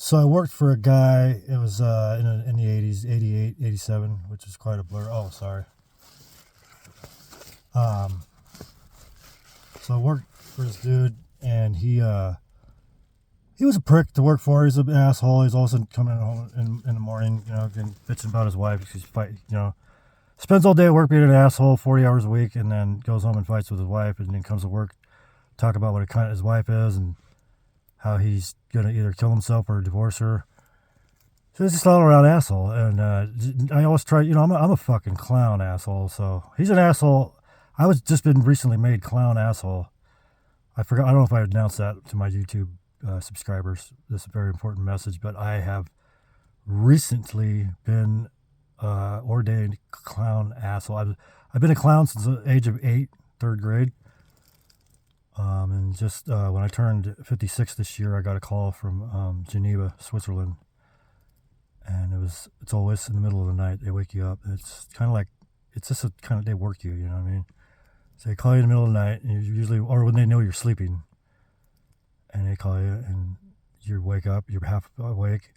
So I worked for a guy. It was in the 80s, 88, 87, which is quite a blur. Oh, sorry. Um, so I worked for this dude, and he was a prick to work for. He's an asshole. He's also coming home in the morning, getting bitching about his wife. He's spends all day at work being an asshole, 40 hours a week, and then goes home and fights with his wife, and then comes to work, talk about what a cunt his wife is, and how he's gonna either kill himself or divorce her. So he's just all around asshole, and I always try. I'm a fucking clown asshole. So he's an asshole. I was just been recently made clown asshole. I forgot. I don't know if I announced that to my YouTube subscribers. This is a very important message, but I have recently been ordained clown asshole. I've been a clown since the age of 8, third grade. And just when I turned 56 this year, I got a call from Geneva, Switzerland, and it's always in the middle of the night. They wake you up. It's kind of like they work you. You know what I mean? So they call you in the middle of the night, and you usually, or when they know you're sleeping, and they call you, and you wake up, you're half awake,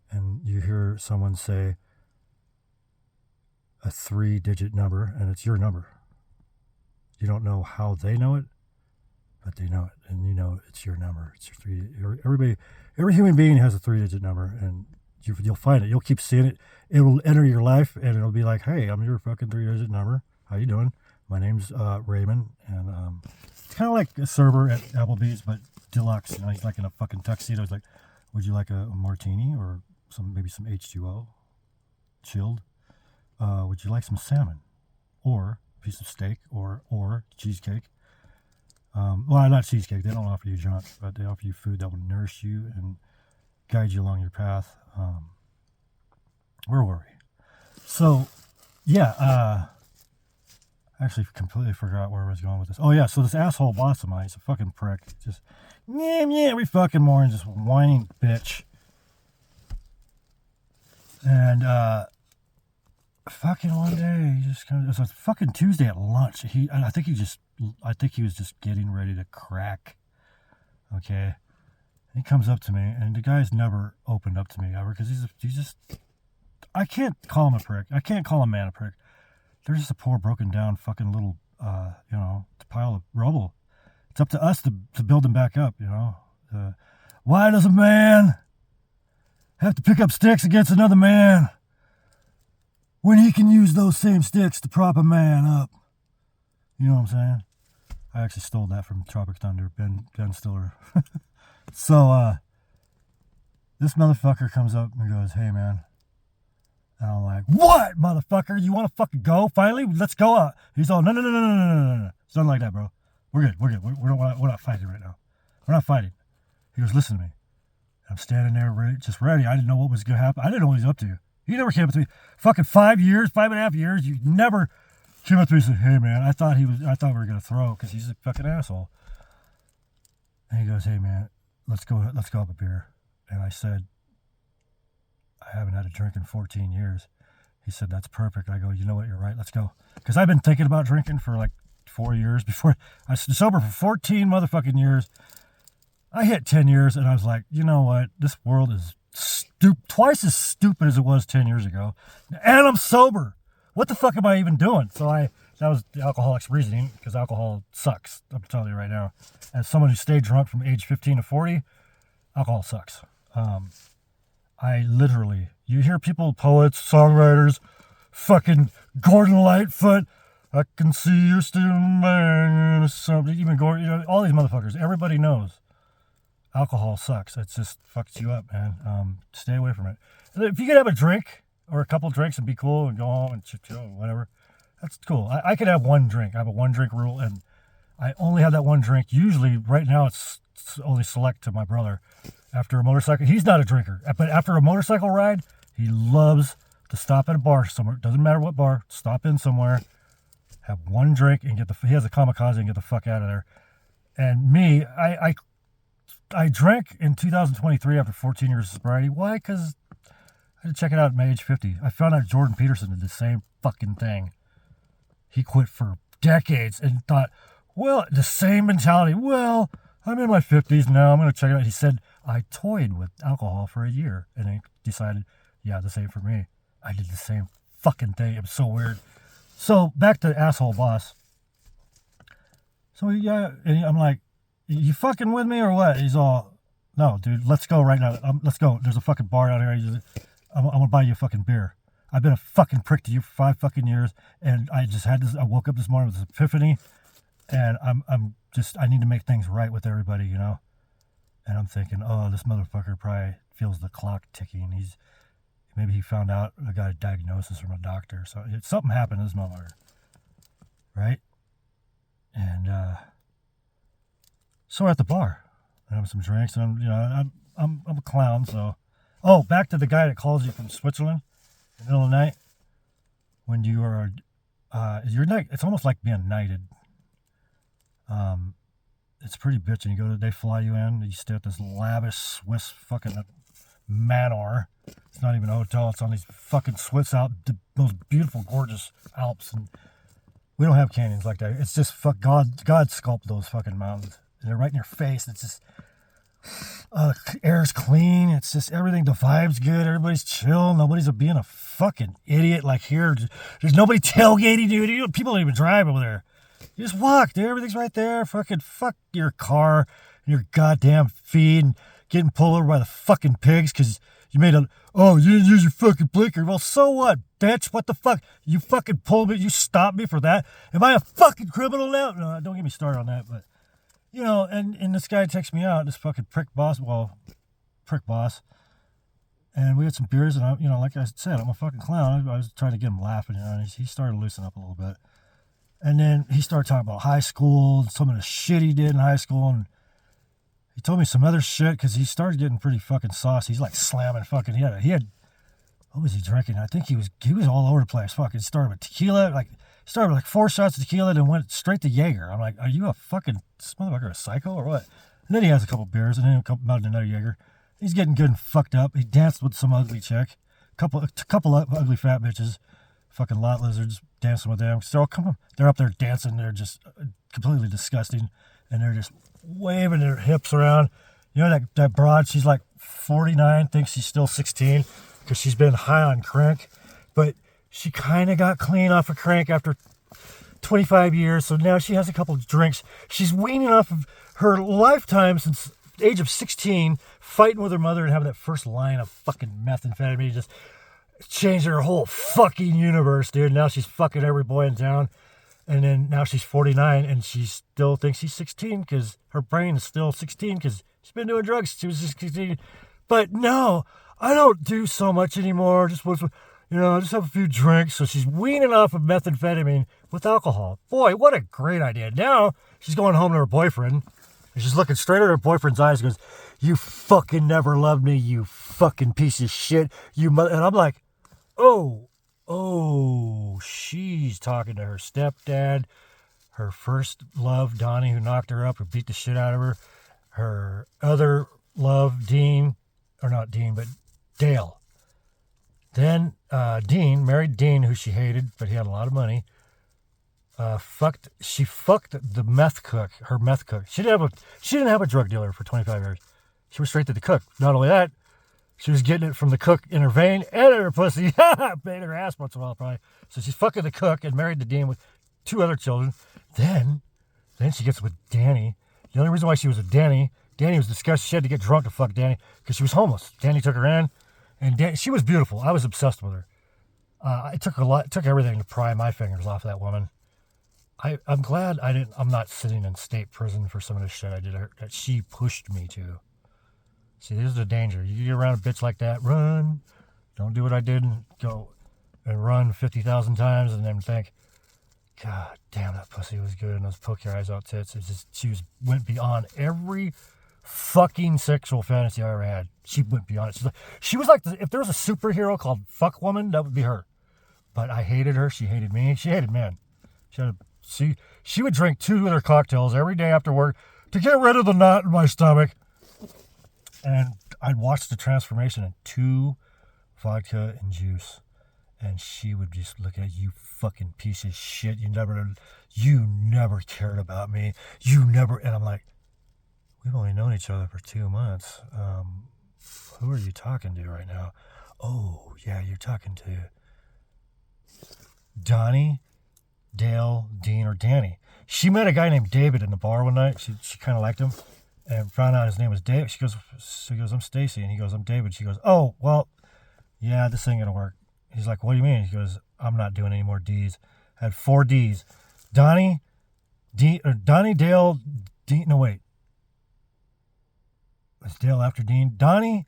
and you hear someone say a 3-digit number, and it's your number. You don't know how they know it, but they know it, and it's your number. It's your every human being has a 3-digit number, and you'll find it. You'll keep seeing it. It'll enter your life, and it'll be like, "Hey, I'm your fucking 3-digit number. How you doing? My name's Raymond," and it's kind of like a server at Applebee's, but deluxe. He's like in a fucking tuxedo. He's like, "Would you like a martini or maybe some H2O, chilled? Would you like some salmon, or a piece of steak, or cheesecake?" Well, not cheesecake. They don't offer you junk, but they offer you food that will nourish you and guide you along your path. Where were we? So, yeah, I actually completely forgot where I was going with this. Oh, yeah, so this asshole boss of mine, he's a fucking prick. Just, every fucking morning, just whining bitch. And, fucking one day, it was a fucking Tuesday at lunch. I think he was just getting ready to crack. Okay. He comes up to me, and the guy's never opened up to me ever, because he's just, I can't call him a prick. I can't call a man a prick. They're just a poor, broken down fucking little, pile of rubble. It's up to us to build them back up, why does a man have to pick up sticks against another man when he can use those same sticks to prop a man up? You know what I'm saying? I actually stole that from Tropic Thunder, Ben Stiller. So, this motherfucker comes up and goes, "Hey, man." And I'm like, "What, motherfucker? You want to fucking go? Finally? Let's go." He's all, No. It's nothing like that, bro. We're good. We're not fighting right now. We're not fighting. He goes, "Listen to me." I'm standing there ready. I didn't know what was going to happen. I didn't know what he was up to. He never came up to me. Fucking 5.5 years. You never came up to me and said, "Hey, man, I thought we were going to throw," because he's a fucking asshole. And he goes, "Hey, man, let's go have a beer." And I said, "I haven't had a drink in 14 years. He said, "That's perfect." I go, "You know what? You're right. Let's go." Because I've been thinking about drinking for like 4 years before. I was sober for 14 motherfucking years. I hit 10 years, and I was like, you know what? This world is twice as stupid as it was 10 years ago. And I'm sober. What the fuck am I even doing? So that was the alcoholic's reasoning, because alcohol sucks. I'm telling you right now. As someone who stayed drunk from age 15 to 40, alcohol sucks. I literally, you hear people, poets, songwriters, fucking Gordon Lightfoot, "I can see you're still man," something, even Gordon, all these motherfuckers. Everybody knows alcohol sucks. It just fucks you up, man. Stay away from it. If you could have a drink or a couple drinks and be cool and go home and chill, whatever, that's cool. I could have one drink. I have a 1-drink rule, and I only have that one drink. Usually, right now, it's only select to my brother. After a motorcycle, he's not a drinker, but after a motorcycle ride, he loves to stop at a bar somewhere. Doesn't matter what bar, stop in somewhere, have one drink, and he has a kamikaze and get the fuck out of there. And me, I drank in 2023 after 14 years of sobriety. Why? Because I had to check it out at my age 50. I found out Jordan Peterson did the same fucking thing. He quit for decades and thought, well, the same mentality. Well, I'm in my 50s now. I'm going to check it out. He said, I toyed with alcohol for a year and then decided, yeah, this ain't for me. I did the same fucking thing. It was so weird. So back to asshole boss. So yeah, and I'm like, you fucking with me or what? He's all, no, dude, let's go right now. Let's go. There's a fucking bar out here. I'm going to buy you a fucking beer. I've been a fucking prick to you for 5 fucking years, and I just had this. I woke up this morning with this epiphany, and I need to make things right with everybody, you know. And I'm thinking, oh, this motherfucker probably feels the clock ticking. Maybe he found out I got a diagnosis from a doctor, so something happened to this motherfucker, right? And so we're at the bar, I have some drinks, and I'm a clown, so. Oh, back to the guy that calls you from Switzerland in the middle of the night. When you are, your night, it's almost like being knighted. It's pretty bitchin'. They fly you in, you stay at this lavish Swiss fucking manor. It's not even a hotel, it's on these fucking Swiss the most beautiful, gorgeous Alps, and we don't have canyons like that. It's just God sculpted those fucking mountains. And they're right in your face. It's just, air's clean. It's just everything. The vibe's good. Everybody's chill. Nobody's being a fucking idiot like here. There's nobody tailgating you. People don't even drive over there. You just walk, dude. Everything's right there. Fucking fuck your car and your goddamn feed and getting pulled over by the fucking pigs because you you didn't use your fucking blinker. Well, so what, bitch? What the fuck? You fucking pulled me. You stopped me for that. Am I a fucking criminal now? No, don't get me started on that, but. And this guy texts me out, this fucking prick boss, and we had some beers, and like I said, I'm a fucking clown. I was trying to get him laughing, and he started to loosen up a little bit. And then he started talking about high school, and some of the shit he did in high school, and he told me some other shit, because he started getting pretty fucking saucy. He's like slamming fucking, he had, what was he drinking? I think he was all over the place. Fucking started with tequila, started with like 4 shots of tequila and went straight to Jaeger. I'm like, are you this motherfucker a psycho or what? And then he has a couple beers and then about another Jaeger. He's getting good and fucked up. He danced with some ugly chick. A couple of ugly fat bitches. Fucking lot lizards, dancing with them. So they're up there dancing. They're just completely disgusting. And they're just waving their hips around. That broad, she's like 49, thinks she's still 16 because she's been high on crank. But she kind of got clean off of crank after 25 years, so now she has a couple of drinks. She's weaning off of her lifetime since the age of 16, fighting with her mother and having that first line of fucking methamphetamine just changed her whole fucking universe, dude. Now she's fucking every boy in town, and then now she's 49, and she still thinks she's 16 because her brain is still 16 because she's been doing drugs since she was 16. But no, I don't do so much anymore. I just have a few drinks. So she's weaning off of methamphetamine with alcohol. Boy, what a great idea. Now she's going home to her boyfriend. And she's looking straight at her boyfriend's eyes and goes, you fucking never loved me, you fucking piece of shit. And I'm like, she's talking to her stepdad, her first love, Donnie, who knocked her up, who beat the shit out of her. Her other love, Dale. Then Dean married Dean, who she hated, but he had a lot of money. She fucked the meth cook, her meth cook. She didn't have a drug dealer for 25 years. She was straight to the cook. Not only that, she was getting it from the cook in her vein and in her pussy. Made her ass once in a while, probably. So she's fucking the cook and married to Dean with 2 other children. Then she gets with Danny. The only reason why she was with Danny was disgusted. She had to get drunk to fuck Danny because she was homeless. Danny took her in. And she was beautiful. I was obsessed with her. It took everything to pry my fingers off that woman. I'm glad I'm not sitting in state prison for some of the shit I did to her, that she pushed me to. See, this is the danger. You get around a bitch like that, run. Don't do what I did and go and run 50,000 times and then think, God damn, that pussy was good and those poke your eyes out tits. Went beyond every fucking sexual fantasy I ever had. She went beyond it. She was like, if there was a superhero called Fuck Woman, that would be her. But I hated her. She hated me. She hated men. She would drink 2 of their cocktails every day after work to get rid of the knot in my stomach. And I'd watch the transformation in 2 vodka and juice. And she would just look at you, fucking piece of shit. You never cared about me. And I'm like, We've only known each other for 2 months. Who are you talking to right now? Oh, yeah, you're talking to Donnie, Dale, Dean, or Danny. She met a guy named David in the bar one night. She kind of liked him and found out his name was David. She goes, I'm Stacy. And he goes, I'm David. She goes, oh, well, yeah, this ain't going to work. He's like, what do you mean? He goes, I'm not doing any more D's. I had 4 D's. Donnie, Dale, Dean. No, wait. Was Dale after Dean? Donnie,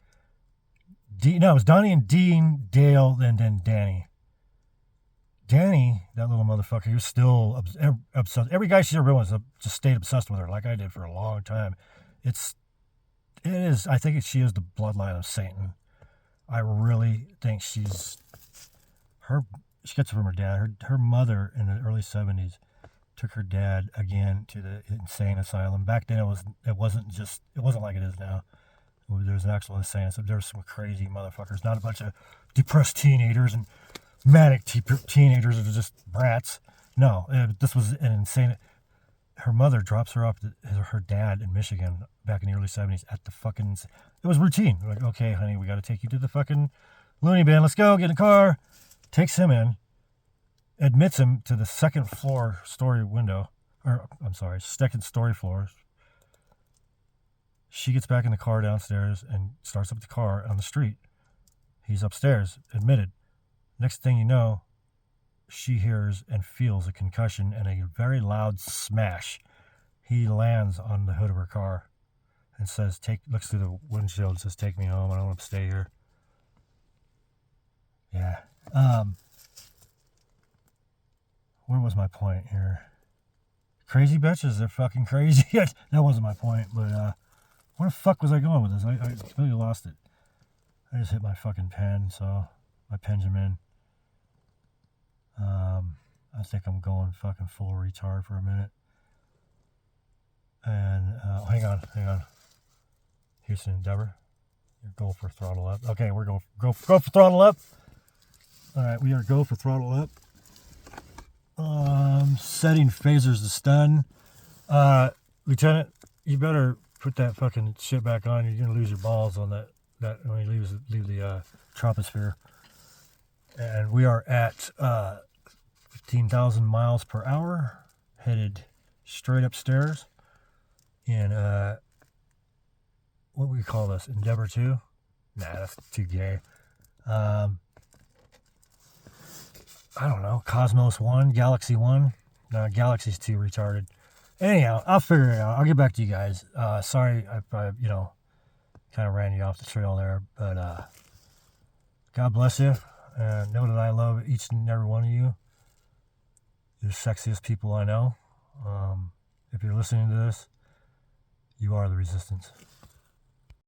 Dean. No, it was Donnie and Dean, Dale, and then Danny. Danny, that little motherfucker, he was still obsessed. Every guy she's ever been with just stayed obsessed with her, like I did for a long time. It is. I think she is the bloodline of Satan. I really think she gets it from her dad. Her mother in the early 70s took her dad again to the insane asylum. Back then it wasn't like it is now. There was an actual insane asylum. There were some crazy motherfuckers, not a bunch of depressed teenagers and manic teenagers that are just brats. No, this was an insane. Her mother drops her off to her dad in Michigan back in the early 70s at the fucking. It was routine. Like, okay, honey, we got to take you to the fucking loony bin. Let's go. Get in the car. Takes him in. Admits him to the second story window. Or, I'm sorry, second story floor. She gets back in the car downstairs and starts up the car on the street. He's upstairs, admitted. Next thing you know, she hears and feels a concussion and a very loud smash. He lands on the hood of her car and looks through the windshield and says, take me home. I don't want to stay here. Yeah. Where was my point here? Crazy bitches, they're fucking crazy. That wasn't my point, but where the fuck was I going with this? I completely lost it. I just hit my fucking pen, so my Benjamin. I think I'm going fucking full retard for a minute. And hang on. Houston Endeavor, go for throttle up. Okay, we're go for throttle up. All right, we are go for throttle up. Setting phasers to stun. Lieutenant, you better put that fucking shit back on. You're gonna lose your balls on that when you leave the troposphere. And we are at 15,000 miles per hour, headed straight upstairs in what we call this, Endeavor 2? Nah, that's too gay. I don't know, Cosmos 1, Galaxy 1. No, Galaxy's too retarded. Anyhow, I'll figure it out. I'll get back to you guys. Sorry, I kind of ran you off the trail there, but God bless you. And know that I love each and every one of you. You're the sexiest people I know. If you're listening to this, you are the resistance.